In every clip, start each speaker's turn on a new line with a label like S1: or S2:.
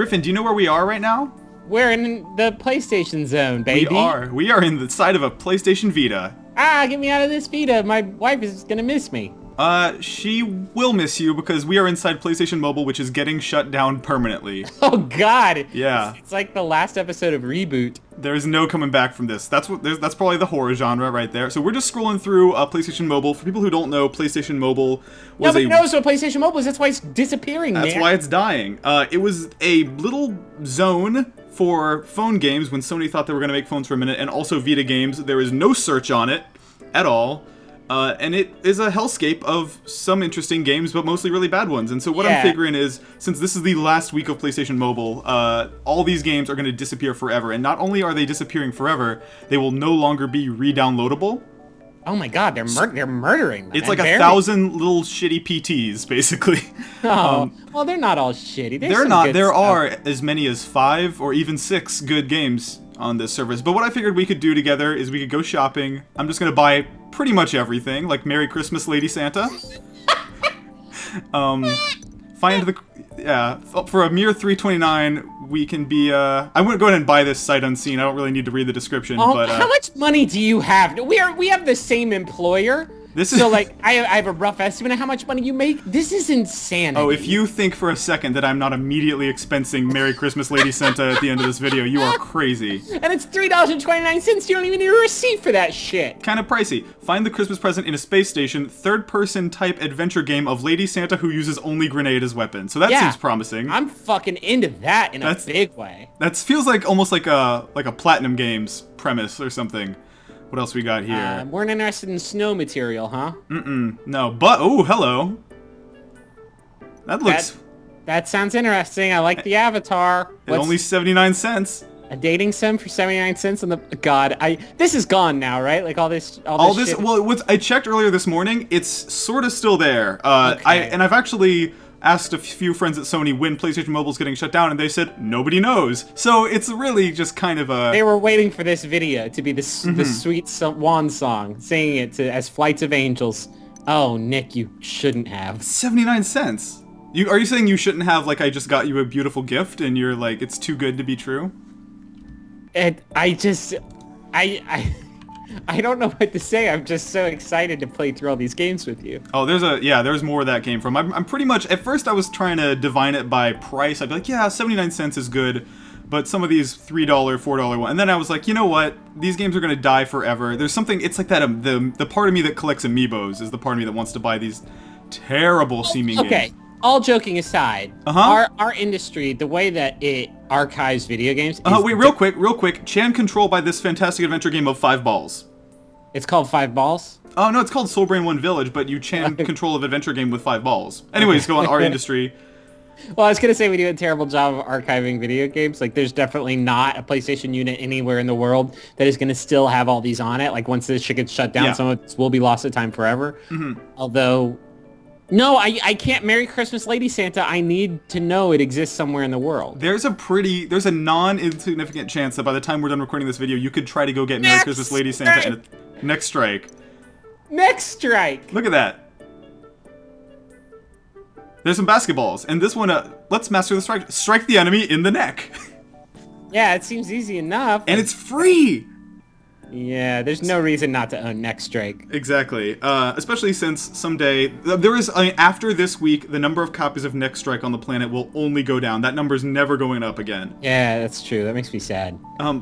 S1: Griffin, do you know where we are right now?
S2: We're in the PlayStation zone, baby.
S1: We are in the side of a PlayStation Vita.
S2: Ah, get me out of this Vita. My wife is gonna miss me.
S1: She will miss you because we are inside PlayStation Mobile, which is getting shut down permanently.
S2: Oh God.
S1: Yeah.
S2: It's like the last episode of Reboot.
S1: There's no coming back from this. That's probably the horror genre right there. So we're just scrolling through PlayStation Mobile. For people who don't know, PlayStation Mobile was
S2: Nobody knows what PlayStation Mobile is. That's why it's disappearing,
S1: That's why it's dying. It was a little zone for phone games when Sony thought they were going to make phones for a minute, and also Vita games. There is no search on it at all. And it is a hellscape of some interesting games, but mostly really bad ones. And so what I'm figuring is, since this is the last week of PlayStation Mobile, all these games are going to disappear forever. And not only are they disappearing forever, they will no longer be re-downloadable.
S2: Oh my God, they're murdering them.
S1: It's like 1,000 little shitty PTs, basically.
S2: Oh, well, they're not all shitty.
S1: They're not. There are as many as 5 or even 6 good games on this service. But what I figured we could do together is we could go shopping. I'm just going to buy pretty much everything, like Merry Christmas, Lady Santa. Find the... Yeah, for a mere $3.29, we can be... I wouldn't go ahead and buy this sight unseen. I don't really need to read the description, but...
S2: How much money do you have? We have the same employer. So, like, I have a rough estimate of how much money you make. This is insanity.
S1: Oh, if you think for a second that I'm not immediately expensing Merry Christmas, Lady Santa at the end of this video, you are crazy.
S2: And it's $3.29. You don't even need a receipt for that shit.
S1: Kind of pricey. Find the Christmas present in a space station, third-person type adventure game of Lady Santa who uses only grenade as weapon. So that seems promising.
S2: I'm fucking into that in a big way.
S1: That feels like almost like a Platinum Games premise or something. What else we got here?
S2: Weren't interested in snow material, huh?
S1: No, but oh, hello. That looks.
S2: That sounds interesting. I like the avatar.
S1: It's only 79 cents.
S2: A dating sim for 79 cents on the God. This is gone now, right? Like all this shit.
S1: Well, I checked earlier this morning. It's sort of still there. I've actually asked a few friends at Sony when PlayStation Mobile's getting shut down, and they said nobody knows. So it's really just kind of a...
S2: They were waiting for this video to be the sweet swan song, singing it as Flights of Angels. Oh, Nick, you shouldn't have.
S1: 79 cents. Are you saying you shouldn't have, like, I just got you a beautiful gift, and you're like, it's too good to be true?
S2: I don't know what to say. I'm just so excited to play through all these games with you.
S1: Oh, there's more where that came from. I'm pretty much, at first I was trying to divine it by price. I'd be like, yeah, 79 cents is good, but some of these $3, $4 ones. And then I was like, you know what? These games are going to die forever. There's something, it's like that, the part of me that collects amiibos is the part of me that wants to buy these terrible seeming games.
S2: Okay. All joking aside, our industry, the way that it archives video games...
S1: Wait, real quick. Chan Control by this fantastic adventure game of 5 balls.
S2: It's called 5 balls?
S1: Oh, no, it's called Soul Brain 1 Village, but you Chan Control of adventure game with 5 balls. Anyways, go on, our industry.
S2: Well, I was going to say we do a terrible job of archiving video games. Like, there's definitely not a PlayStation unit anywhere in the world that is going to still have all these on it. Like, once this shit gets shut down, some of this will be lost to time forever. Although... No, I can't. Merry Christmas, Lady Santa. I need to know it exists somewhere in the world.
S1: There's a non-insignificant chance that by the time we're done recording this video, you could try to go get Merry Christmas, Lady Santa and Next Strike.
S2: Next Strike!
S1: Look at that. There's some basketballs, and this one, let's master the strike. Strike the enemy in the neck.
S2: Yeah, it seems easy enough.
S1: And it's free!
S2: Yeah, there's no reason not to own Next Strike.
S1: Exactly. Especially since someday... after this week, the number of copies of Next Strike on the planet will only go down. That number's never going up again.
S2: Yeah, that's true. That makes me sad.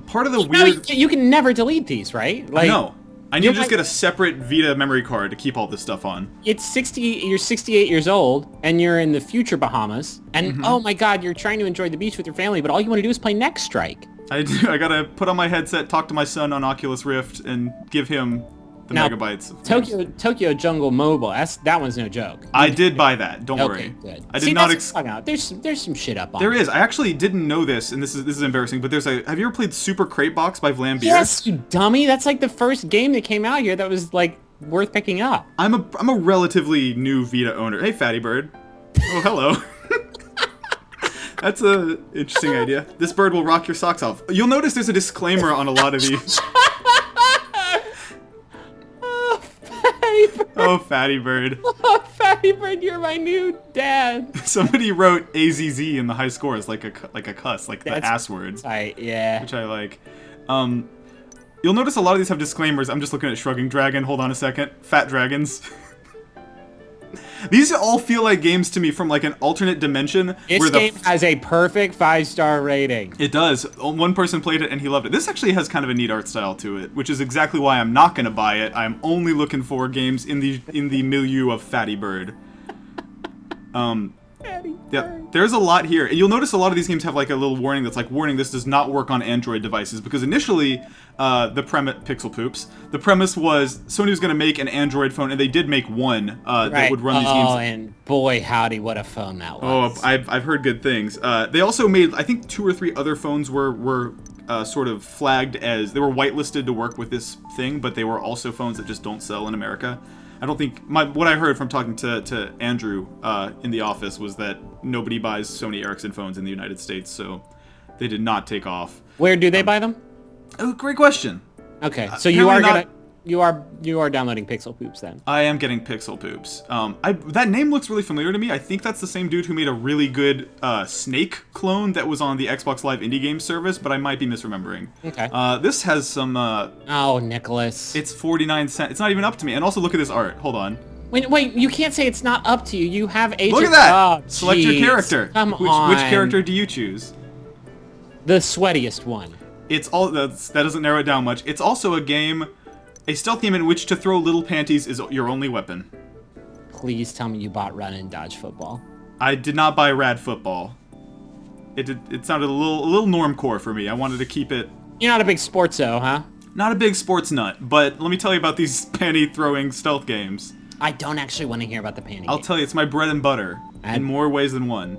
S1: Part of the weird...
S2: You can never delete these, right? Like,
S1: no. I need to just get a separate Vita memory card to keep all this stuff on.
S2: You're 68 years old, and you're in the future Bahamas, and oh my God, you're trying to enjoy the beach with your family, but all you want to do is play Next Strike.
S1: I gotta put on my headset, talk to my son on Oculus Rift, and give him the megabytes.
S2: Tokyo Jungle Mobile. That one's no joke.
S1: I did buy that. Don't worry.
S2: Good.
S1: I did not.
S2: There's some shit up on.
S1: There is. I actually didn't know this, and this is embarrassing. But have you ever played Super Crate Box by Vlambeer?
S2: Yes, you dummy. That's like the first game that came out here that was like worth picking up.
S1: I'm a relatively new Vita owner. Hey, Fatty Bird. Oh, hello. That's a interesting idea. This bird will rock your socks off. You'll notice there's a disclaimer on a lot of these. Oh, Fatty Bird.
S2: Oh, Fatty Bird, you're my new dad.
S1: Somebody wrote AZZ in the high scores like a cuss, like the ass words.
S2: Yeah.
S1: Which I like. You'll notice a lot of these have disclaimers. I'm just looking at Shrugging Dragon. Hold on a second. Fat Dragons. These all feel like games to me from like an alternate dimension.
S2: This game has a perfect 5-star rating.
S1: It does. One person played it and he loved it. This actually has kind of a neat art style to it, which is exactly why I'm not going to buy it. I'm only looking for games in the milieu of Fatty Bird. Yeah, there's a lot here. You'll notice a lot of these games have like a little warning that's like, warning, this does not work on Android devices, because initially, the premise was Sony was going to make an Android phone, and they did make one that would run these games.
S2: Oh, and boy, howdy, what a phone that was.
S1: Oh, I've heard good things. They also made, I think, 2 or 3 other phones were sort of flagged as, they were whitelisted to work with this thing, but they were also phones that just don't sell in America. I don't think what I heard from talking to Andrew in the office was that nobody buys Sony Ericsson phones in the United States, so they did not take off.
S2: Where do they buy them?
S1: Oh, great question.
S2: Okay, so you are downloading Pixel Poops then.
S1: I am getting Pixel Poops. That name looks really familiar to me. I think that's the same dude who made a really good Snake clone that was on the Xbox Live Indie Games service, but I might be misremembering.
S2: Okay.
S1: This has some...
S2: oh, Nicholas.
S1: It's 49 cents. It's not even up to me. And also look at this art. Hold on.
S2: Wait, you can't say it's not up to you. You have Agent...
S1: Look at that!
S2: Oh,
S1: select your character.
S2: Come on.
S1: Which character do you choose?
S2: The sweatiest one.
S1: It's all... that doesn't narrow it down much. It's also a game... A stealth game in which to throw little panties is your only weapon.
S2: Please tell me you bought Run and Dodge Football.
S1: I did not buy Rad Football. It sounded a little normcore for me. I wanted to keep it...
S2: You're not a big sportso, huh?
S1: Not a big sports nut, but let me tell you about these panty-throwing stealth games.
S2: I don't actually want to hear about the panty
S1: I'll tell you, it's my bread and butter. In more ways than one.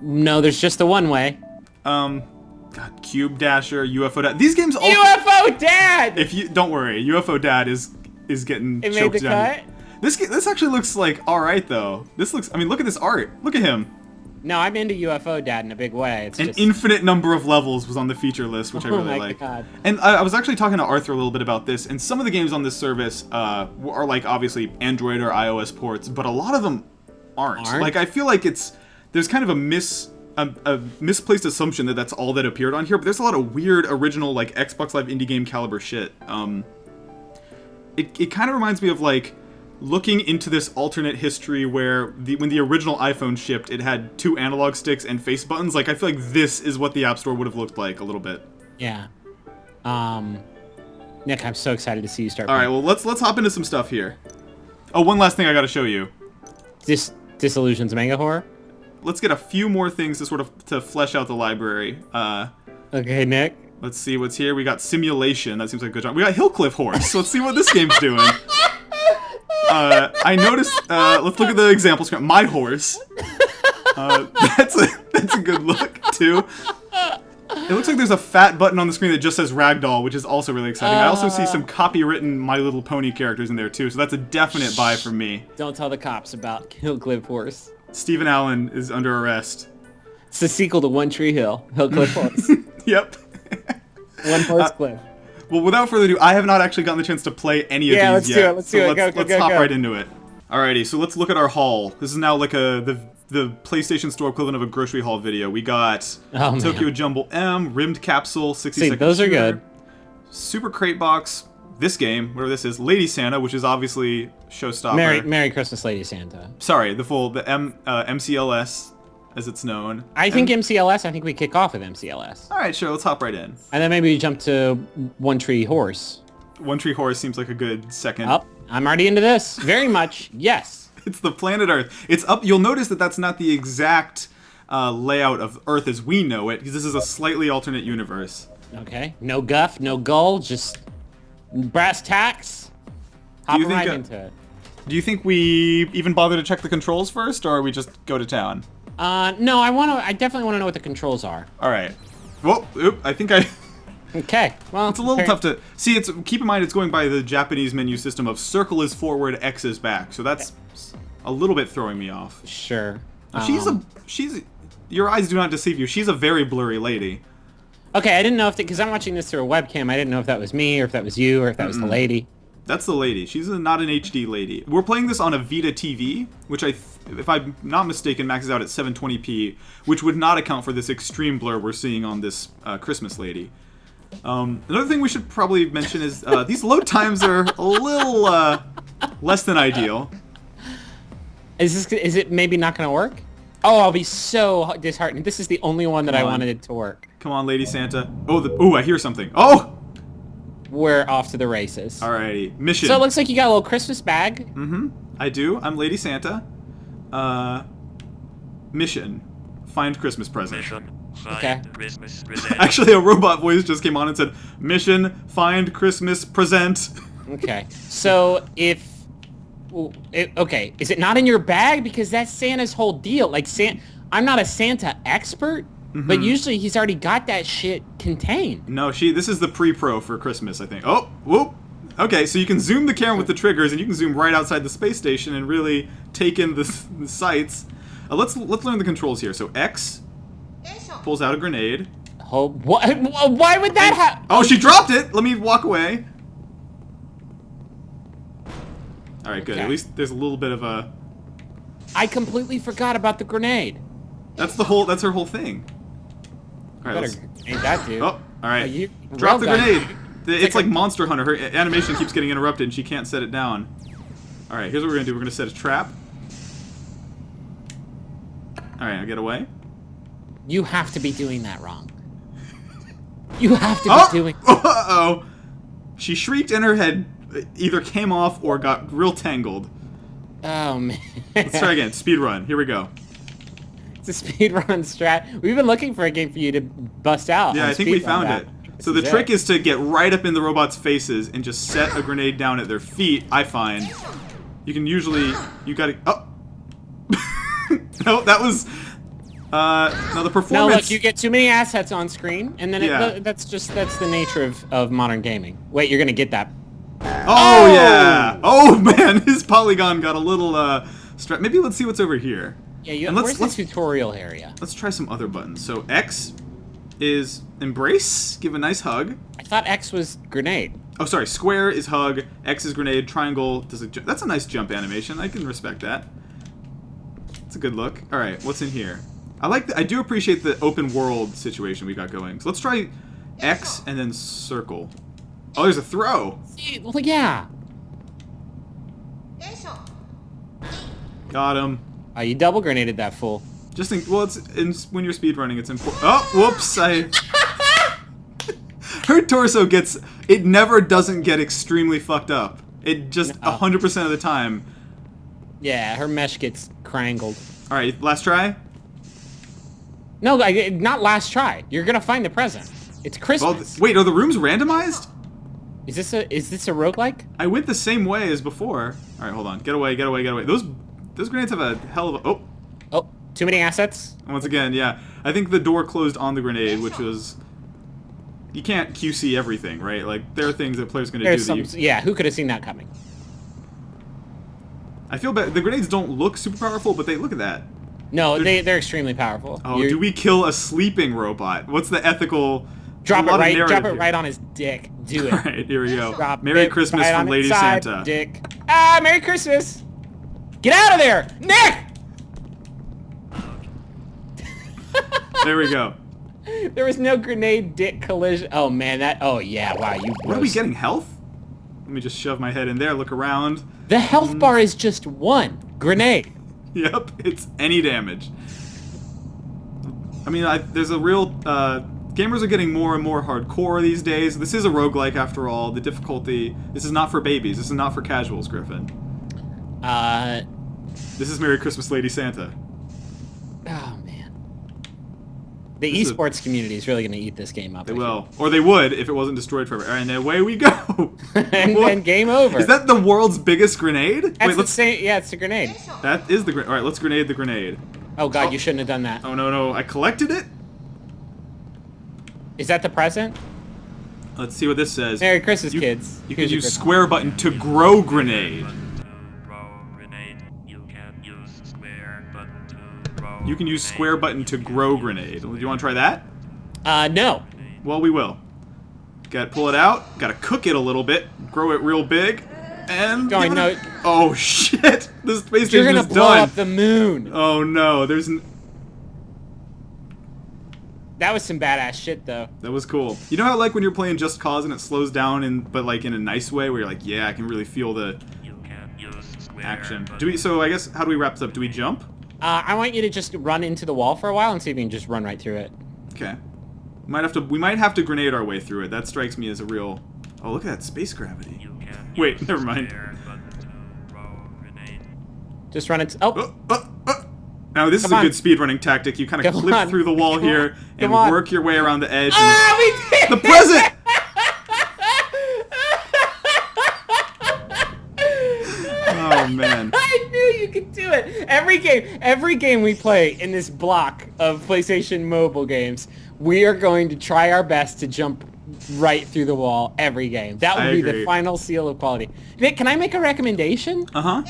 S2: No, there's just the one way.
S1: God, Cube Dasher, UFO Dad. These games all...
S2: UFO Dad!
S1: Don't worry, UFO Dad is getting choked down.
S2: It made the cut?
S1: This actually looks like alright though. I mean, look at this art. Look at him.
S2: No, I'm into UFO Dad in a big way. It's
S1: An
S2: just...
S1: infinite number of levels was on the feature list, which I really
S2: my
S1: like.
S2: God.
S1: And I was actually talking to Arthur a little bit about this, and some of the games on this service are like obviously Android or iOS ports, but a lot of them aren't. Like, I feel like there's kind of a misplaced assumption that that's all that appeared on here, but there's a lot of weird original like Xbox Live indie game caliber shit. It kind of reminds me of like looking into this alternate history where when the original iPhone shipped, it had 2 analog sticks and face buttons. Like, I feel like this is what the App Store would have looked like a little bit.
S2: Yeah. Nick, I'm so excited to see you start.
S1: All right, well let's hop into some stuff here. Oh, one last thing I got to show you.
S2: Disillusion's Mega Horror.
S1: Let's get a few more things to sort of to flesh out the library.
S2: Okay, Nick.
S1: Let's see what's here. We got Simulation. That seems like a good job. We got Hillcliff Horse. So let's see what this game's doing. I noticed. Let's look at the example screen. My Horse. That's a good look too. It looks like there's a fat button on the screen that just says Ragdoll, which is also really exciting. I also see some copywritten My Little Pony characters in there too, so that's a definite buy for me.
S2: Don't tell the cops about Hillcliff Horse.
S1: Stephen Allen is under arrest.
S2: It's the sequel to One Tree Hill, Hillcliff Horse.
S1: Yep.
S2: One Horse Cliff.
S1: Well, without further ado, I have not actually gotten the chance to play any of these yet.
S2: Let's do it.
S1: Let's hop right into it. Alrighty, so let's look at our haul. This is now like the PlayStation Store equivalent of a grocery haul video. We got Tokyo Jumble M, Rimmed Capsule, 60-second
S2: those
S1: shooter,
S2: are good.
S1: Super Crate Box, this game, whatever this is, Lady Santa, which is obviously Showstopper.
S2: Merry Christmas, Lady Santa.
S1: Sorry, the MCLS, as it's known.
S2: I think MCLS, I think we kick off with MCLS.
S1: Alright, sure, let's hop right in.
S2: And then maybe we jump to One Tree Horse.
S1: One Tree Horse seems like a good second.
S2: Oh, I'm already into this. Very much, yes.
S1: It's the planet Earth. It's up. You'll notice that that's not the exact layout of Earth as we know it, because this is a slightly alternate universe.
S2: Okay. No guff, no gull, just brass tacks. Hop right into it.
S1: Do you think we even bother to check the controls first, or we just go to town?
S2: No, I definitely want to know what the controls are.
S1: All right. Well, I think I...
S2: Okay, well...
S1: It's a little tough to... See, keep in mind it's going by the Japanese menu system of circle is forward, X is back, so that's a little bit throwing me off.
S2: Sure.
S1: She's... Your eyes do not deceive you. She's a very blurry lady.
S2: Okay, I didn't know if... Because I'm watching this through a webcam, I didn't know if that was me, or if that was you, or if that was the lady.
S1: That's the lady. She's not an HD lady. We're playing this on a Vita TV, which if I'm not mistaken, maxes out at 720p, which would not account for this extreme blur we're seeing on this Christmas lady. Another thing we should probably mention is these load times are a little less than ideal.
S2: Is it maybe not going to work? Oh, I'll be so disheartened. This is the only one that I wanted it to work.
S1: Come on, Lady Santa. Oh, I hear something. Oh!
S2: We're off to the races.
S1: Alrighty. Mission.
S2: So it looks like you got a little Christmas bag.
S1: Mm-hmm. I do. I'm Lady Santa. Mission. Find Christmas present.
S3: Mission.
S2: Okay.
S3: Find Christmas present.
S1: Actually, a robot voice just came on and said, Mission. Find Christmas present.
S2: Okay. So if... Okay. Is it not in your bag? Because that's Santa's whole deal. Like, I'm not a Santa expert. But usually he's already got that shit contained.
S1: No, this is the pre-pro for Christmas, I think. Oh, whoop. Okay, so you can zoom the camera with the triggers, and you can zoom right outside the space station and really take in the sights. Let's learn the controls here. So X pulls out a grenade.
S2: Oh, why would that happen?
S1: Oh, she dropped it. Let me walk away. All right, good.
S2: Okay.
S1: At least there's a little bit of a.
S2: I completely forgot about the grenade.
S1: That's her whole thing. All right,
S2: Ain't that dude?
S1: Oh, all right.
S2: You
S1: Drop the
S2: railgun.
S1: grenade. It's like Monster Hunter. Her animation keeps getting interrupted, and she can't set it down. All right, here's what we're gonna do. We're gonna set a trap. All right, now get away.
S2: You have to be doing that wrong. You have to be doing.
S1: Uh-oh. She shrieked, and her head either came off or got real tangled.
S2: Oh man.
S1: Let's try again. Speed run. Here we go.
S2: It's a speedrun strat. We've been looking for a game for you to bust out.
S1: Yeah, I think we found it. So the trick is to get right up in the robots' faces and just set a grenade down at their feet, I find. You can usually... You gotta... Oh! No, that was... No, the performance...
S2: No, look, you get too many assets on screen, and then
S1: Yeah.
S2: that's the nature of modern gaming. Wait, you're gonna get that.
S1: Oh, yeah! Oh, man! His Polygon got a little, Maybe let's see what's over here.
S2: Yeah,
S1: And
S2: where's the tutorial area?
S1: Let's try some other buttons. So X is embrace, give a nice hug.
S2: I thought X was grenade.
S1: Oh, sorry. Square is hug. X is grenade. Triangle does a jump. That's a nice jump animation. I can respect that. It's a good look. All right, what's in here? I do appreciate the open world situation we got going. So let's try X and then circle. Oh, there's a throw.
S2: See, well, yeah.
S1: Got him.
S2: Oh, you double grenaded that fool.
S1: Just think. Well, when you're speedrunning, it's important. Oh, whoops! Her torso gets. It never doesn't get extremely fucked up. It just 100% of the time.
S2: Yeah, her mesh gets crangled.
S1: All right, last try.
S2: No, not last try. You're gonna find the present. It's Christmas.
S1: Oh, wait, are the rooms randomized?
S2: Is this a roguelike?
S1: I went the same way as before. All right, hold on. Get away, get away, get away. Those grenades have a hell of a...
S2: Oh, too many assets?
S1: Once again, yeah. I think the door closed on the grenade, which was... You can't QC everything, right? Like, there are things that players are going to do that
S2: Yeah, who could have seen that coming?
S1: I feel bad. The grenades don't look super powerful, but look at that.
S2: No, they're extremely powerful.
S1: Oh, do we kill a sleeping robot? What's the ethical...
S2: Drop it right on his dick. Do it.
S1: All right, here we go.
S2: Drop
S1: Merry
S2: it
S1: Christmas
S2: right
S1: from
S2: on
S1: Lady
S2: its side,
S1: Santa.
S2: Dick. Ah, Merry Christmas. Get out of there, Nick!
S1: There we go.
S2: There was no grenade dick collision. Oh man, oh yeah, wow, you.
S1: What are we getting? Health? Let me just shove my head in there. Look around.
S2: The health bar is just one grenade.
S1: Yep, it's any damage. I mean, there's a real... gamers are getting more and more hardcore these days. This is a roguelike after all. The difficulty... This is not for babies. This is not for casuals, Griffin. This is Merry Christmas, Lady Santa.
S2: Oh, man. The esports community is really going to eat this game up.
S1: They will. Or they would if it wasn't destroyed forever. And away we go!
S2: And then game over.
S1: Is that the world's biggest grenade?
S2: That's the same, yeah, it's a grenade.
S1: That is the grenade. Alright, let's grenade the grenade.
S2: Oh god, you shouldn't have done that.
S1: Oh no, I collected it?
S2: Is that the present?
S1: Let's see what this says.
S2: Merry Christmas, kids.
S1: You can use square button to grow grenade. You can use square button to grow grenade. Do you want to try that?
S2: No.
S1: Well, we will. Pull it out. Gotta cook it a little bit. Grow it real big. And
S2: Going, no.
S1: Oh shit! The space
S2: You're
S1: station
S2: gonna
S1: is
S2: blow
S1: done.
S2: up the moon.
S1: Oh no, there's.
S2: That was some badass shit, though.
S1: That was cool. You know how like when you're playing Just Cause and it slows down, but like in a nice way, where you're like, yeah, I can really feel the action. So I guess how do we wrap this up? Do we jump?
S2: I want you to just run into the wall for a while and see if you can just run right through it.
S1: Okay. We might have to grenade our way through it. That strikes me as a real. Oh, look at that space gravity. Wait, never mind.
S2: Just run into. Oh.
S1: Now this is a good speedrunning tactic. You kind of clip through the wall here and work your way around the edge.
S2: Ah, we did!
S1: The present! Oh man.
S2: I knew you could do it. Every game we play in this block of PlayStation mobile games, we are going to try our best to jump right through the wall every game. That would be the final seal of quality. Nick, can I make a recommendation?
S1: Uh-huh.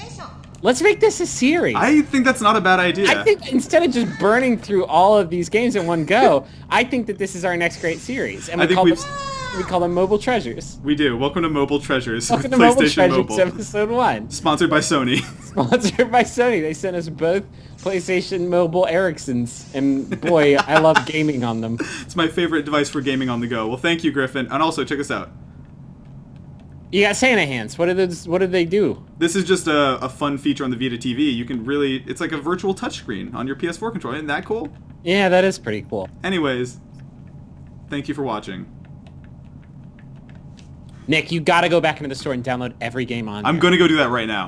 S2: Let's make this a series.
S1: I think that's not a bad idea.
S2: I think instead of just burning through all of these games in one go, I think that this is our next great series. And we call them Mobile Treasures.
S1: We do. Welcome to Mobile Treasures
S2: Welcome
S1: with
S2: to Mobile
S1: PlayStation
S2: Treasures
S1: Mobile.
S2: Episode 1.
S1: Sponsored by Sony.
S2: Sponsored by Sony. They sent us both PlayStation Mobile Ericssons. And boy, I love gaming on them.
S1: It's my favorite device for gaming on the go. Well, thank you, Griffin. And also, check us out.
S2: You got Santa hands. What do they do?
S1: This is just a fun feature on the Vita TV. You can really... It's like a virtual touchscreen on your PS4 controller. Isn't that cool?
S2: Yeah, that is pretty cool.
S1: Anyways, thank you for watching.
S2: Nick, you gotta go back into the store and download every game on there.
S1: I'm gonna go do that right now.